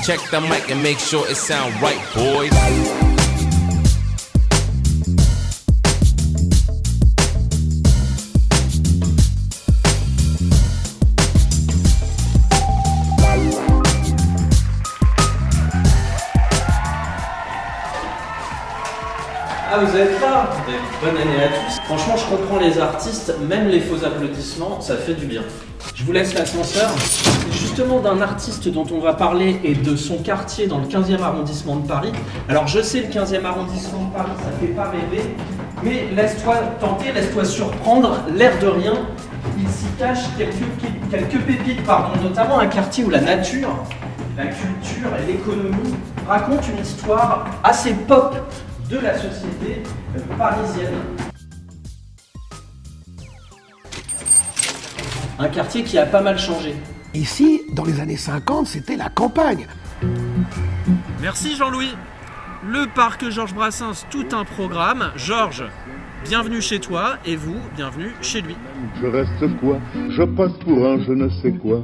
Check the mic and make sure it sound right, boys. Ah, vous êtes là? Bonne année à tous. Franchement, je comprends les artistes, même les faux applaudissements, ça fait du bien. Je vous laisse l'ascenseur. C'est justement d'un artiste dont on va parler et de son quartier dans le 15e arrondissement de Paris. Alors je sais, le 15e arrondissement de Paris, ça fait pas rêver, mais laisse-toi tenter, laisse-toi surprendre, l'air de rien, il s'y cache quelques pépites, notamment un quartier où la nature, la culture et l'économie racontent une histoire assez pop de la société parisienne. Un quartier qui a pas mal changé. Ici, dans les années 50, c'était la campagne. Merci Jean-Louis. Le parc Georges Brassens, tout un programme. Georges, bienvenue chez toi et vous, bienvenue chez lui. Je reste quoi? Je passe pour un je ne sais quoi.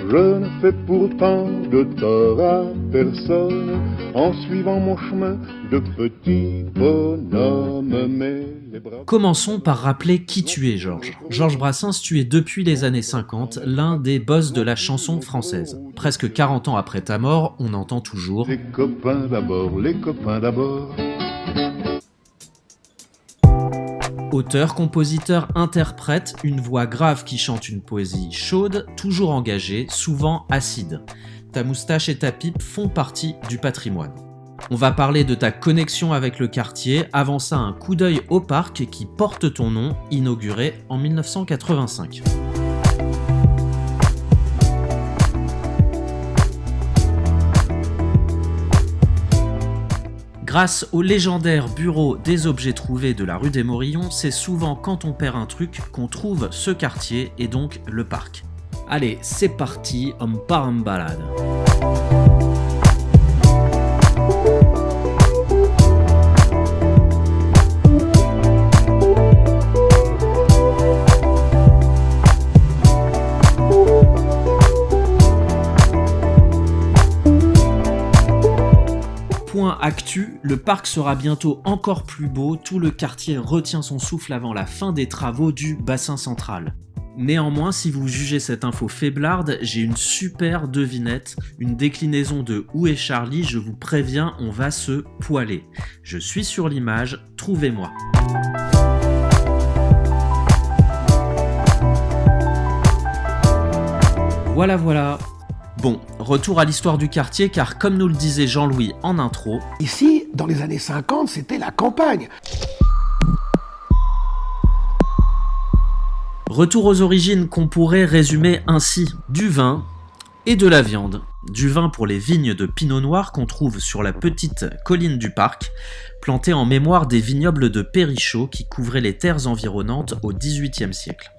Je ne fais pourtant de tort à personne en suivant mon chemin de petit bonhomme. Mais les bras... Commençons par rappeler qui tu es, Georges. Georges Brassens, tu es depuis les années 50 l'un des boss de la chanson française. Presque 40 ans après ta mort, on entend toujours Les copains d'abord, les copains d'abord. Auteur, compositeur, interprète, une voix grave qui chante une poésie chaude, toujours engagée, souvent acide. Ta moustache et ta pipe font partie du patrimoine. On va parler de ta connexion avec le quartier, avant ça un coup d'œil au parc qui porte ton nom, inauguré en 1985. Grâce au légendaire bureau des objets trouvés de la rue des Morillons, c'est souvent quand on perd un truc qu'on trouve ce quartier et donc le parc. Allez, c'est parti, on part en balade. Point actu, le parc sera bientôt encore plus beau, tout le quartier retient son souffle avant la fin des travaux du bassin central. Néanmoins, si vous jugez cette info faiblarde, j'ai une super devinette, une déclinaison de Où est Charlie, je vous préviens, on va se poiler. Je suis sur l'image, trouvez-moi. Voilà. Bon, retour à l'histoire du quartier car comme nous le disait Jean-Louis en intro, Ici, dans les années 50, c'était la campagne. retour aux origines qu'on pourrait résumer ainsi, du vin et de la viande. Du vin pour les vignes de Pinot Noir qu'on trouve sur la petite colline du parc, plantée en mémoire des vignobles de Périchaud qui couvraient les terres environnantes au XVIIIe siècle.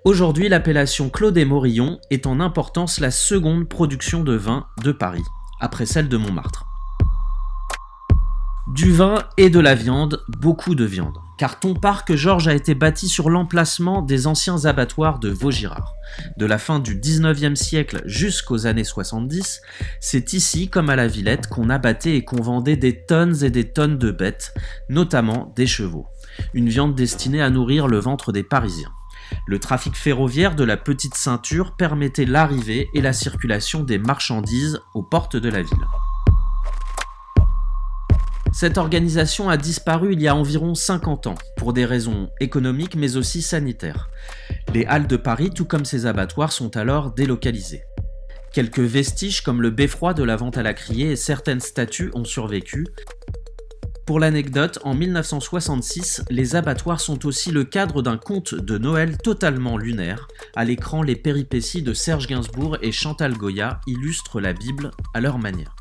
Aujourd'hui, l'appellation Clos des Morillons est en importance la seconde production de vin de Paris, après celle de Montmartre. Du vin et de la viande, beaucoup de viande. Car ton parc, Georges, a été bâti sur l'emplacement des anciens abattoirs de Vaugirard. De la fin du 19e siècle jusqu'aux années 70, c'est ici, comme à la Villette, qu'on abattait et qu'on vendait des tonnes et des tonnes de bêtes, notamment des chevaux. Une viande destinée à nourrir le ventre des Parisiens. Le trafic ferroviaire de la petite ceinture permettait l'arrivée et la circulation des marchandises aux portes de la ville. Cette organisation a disparu il y a environ 50 ans, pour des raisons économiques mais aussi sanitaires. Les halles de Paris, tout comme ces abattoirs, sont alors délocalisés. Quelques vestiges comme le beffroi de la vente à la criée et certaines statues ont survécu. Pour l'anecdote, en 1966, les abattoirs sont aussi le cadre d'un conte de Noël totalement lunaire. À l'écran, les péripéties de Serge Gainsbourg et Chantal Goya illustrent la Bible à leur manière.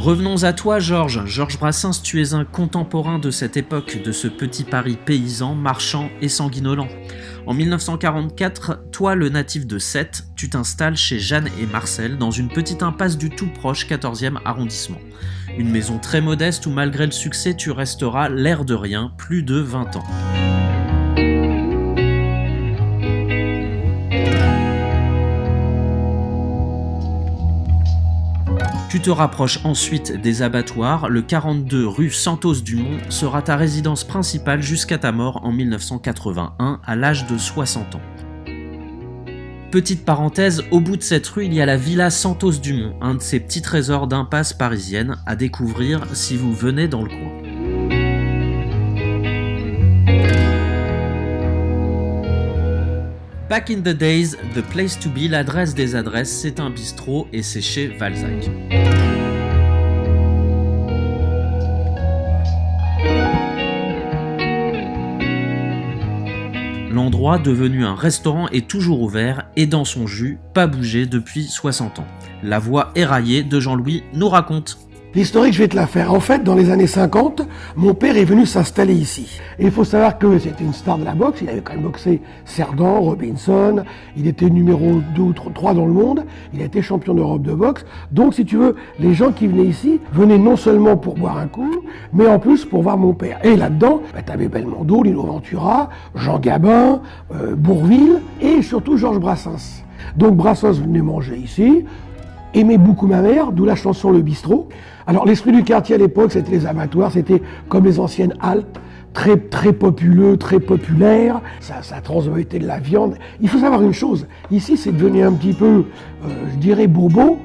Revenons à toi, Georges. Georges Brassens, tu es un contemporain de cette époque, de ce petit Paris paysan, marchand et sanguinolent. En 1944, toi, le natif de Sète, tu t'installes chez Jeanne et Marcel dans une petite impasse du tout proche 14e arrondissement. Une maison très modeste où malgré le succès tu resteras l'air de rien plus de 20 ans. Tu te rapproches ensuite des abattoirs, le 42 rue Santos-Dumont sera ta résidence principale jusqu'à ta mort en 1981 à l'âge de 60 ans. Petite parenthèse, au bout de cette rue, il y a la Villa Santos-Dumont, un de ces petits trésors d'impasse parisienne à découvrir si vous venez dans le coin. Back in the days, the place to be, l'adresse des adresses, c'est un bistrot et c'est chez Valzac. L'endroit, devenu un restaurant, est toujours ouvert et dans son jus, pas bougé depuis 60 ans. La voix éraillée de Jean-Louis nous raconte. L'historique, je vais te la faire. En fait, dans les années 50, mon père est venu s'installer ici. Et il faut savoir que c'était une star de la boxe. Il avait quand même boxé Cerdan, Robinson. Il était numéro 2 ou 3 dans le monde. Il a été champion d'Europe de boxe. Donc, si tu veux, les gens qui venaient ici venaient non seulement pour boire un coup, mais en plus pour voir mon père. Et là-dedans, t'avais Belmondo, Lino Ventura, Jean Gabin, Bourvil et surtout Georges Brassens. Donc, Brassens venait manger ici. Aimait beaucoup ma mère, d'où la chanson Le Bistrot. Alors l'esprit du quartier à l'époque, c'était les abattoirs, c'était comme les anciennes haltes, très populeux, très populaire, ça transmettait de la viande. Il faut savoir une chose, ici c'est devenu un petit peu, je dirais bourbeau,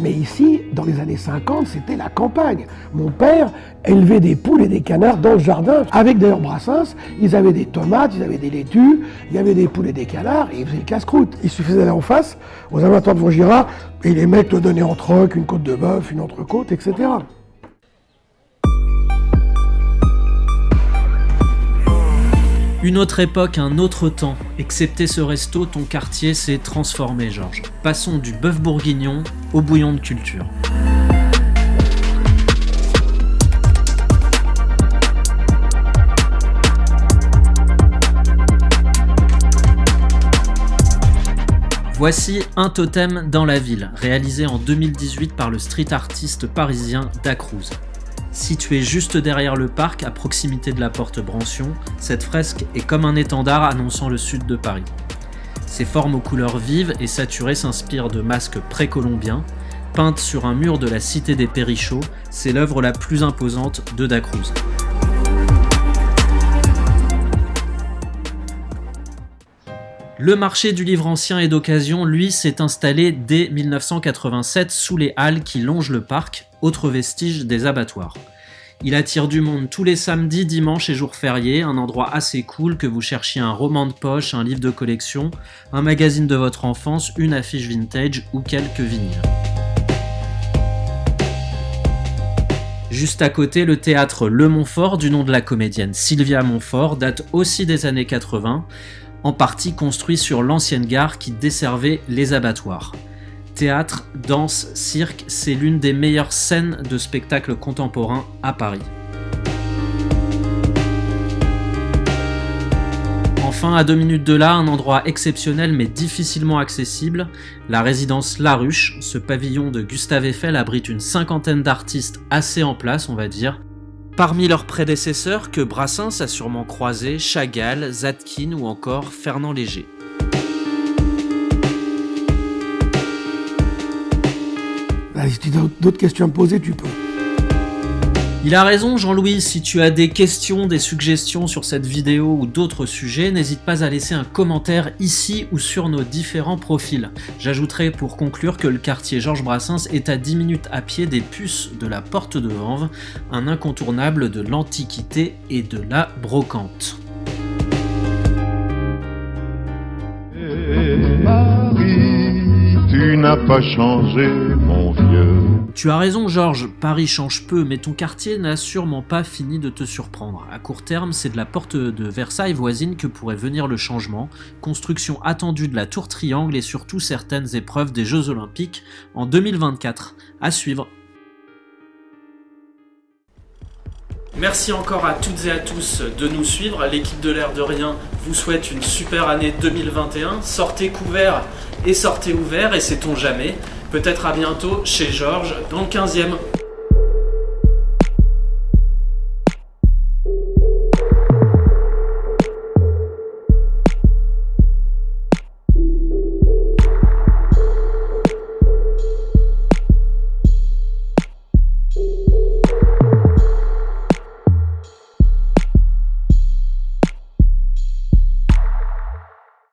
mais ici, dans les années 50, c'était la campagne. Mon père élevait des poules et des canards dans le jardin, avec d'ailleurs Brassens, ils avaient des tomates, ils avaient des laitues, il y avait des poules et des canards, et ils faisaient le casse-croûte. Il suffisait d'aller en face, aux abattoirs de Vaugirard, et les mecs te donnaient en troc une côte de bœuf, une entrecôte, etc. Une autre époque, un autre temps. Excepté ce resto, ton quartier s'est transformé, Georges. Passons du bœuf bourguignon au bouillon de culture. Voici Un totem dans la ville, réalisé en 2018 par le street artiste parisien Dacruz. Située juste derrière le parc, à proximité de la porte Brancion, cette fresque est comme un étendard annonçant le sud de Paris. Ses formes aux couleurs vives et saturées s'inspirent de masques précolombiens. Peinte sur un mur de la cité des Périchots, c'est l'œuvre la plus imposante de Dacruz. Le marché du livre ancien et d'occasion, lui, s'est installé dès 1987 sous les halles qui longent le parc, autre vestige des abattoirs. Il attire du monde tous les samedis, dimanches et jours fériés, un endroit assez cool que vous cherchiez un roman de poche, un livre de collection, un magazine de votre enfance, une affiche vintage ou quelques vinyles. Juste à côté, le théâtre Le Montfort, du nom de la comédienne Sylvia Montfort, date aussi des années 80, en partie construit sur l'ancienne gare qui desservait les abattoirs. Théâtre, danse, cirque, c'est l'une des meilleures scènes de spectacle contemporain à Paris. Enfin, à 2 minutes de là, un endroit exceptionnel mais difficilement accessible, la résidence La Ruche. Ce pavillon de Gustave Eiffel abrite une 50aine d'artistes assez en place, on va dire. Parmi leurs prédécesseurs que Brassens a sûrement croisé, Chagall, Zadkine ou encore Fernand Léger. Si tu as d'autres questions à me poser, tu peux. Il a raison Jean-Louis, si tu as des questions, des suggestions sur cette vidéo ou d'autres sujets, n'hésite pas à laisser un commentaire ici ou sur nos différents profils. J'ajouterai pour conclure que le quartier Georges Brassens est à 10 minutes à pied des puces de la Porte de Vanves, un incontournable de l'Antiquité et de la brocante. Tu n'as pas changé, mon vieux. Tu as raison Georges, Paris change peu, mais ton quartier n'a sûrement pas fini de te surprendre. À court terme, c'est de la porte de Versailles voisine que pourrait venir le changement, construction attendue de la Tour Triangle et surtout certaines épreuves des Jeux Olympiques en 2024. À suivre. Merci encore à toutes et à tous de nous suivre. L'équipe de l'Air de Rien vous souhaite une super année 2021. Sortez couverts et sortez ouverts et sait-on jamais. Peut-être à bientôt chez Georges dans le 15e.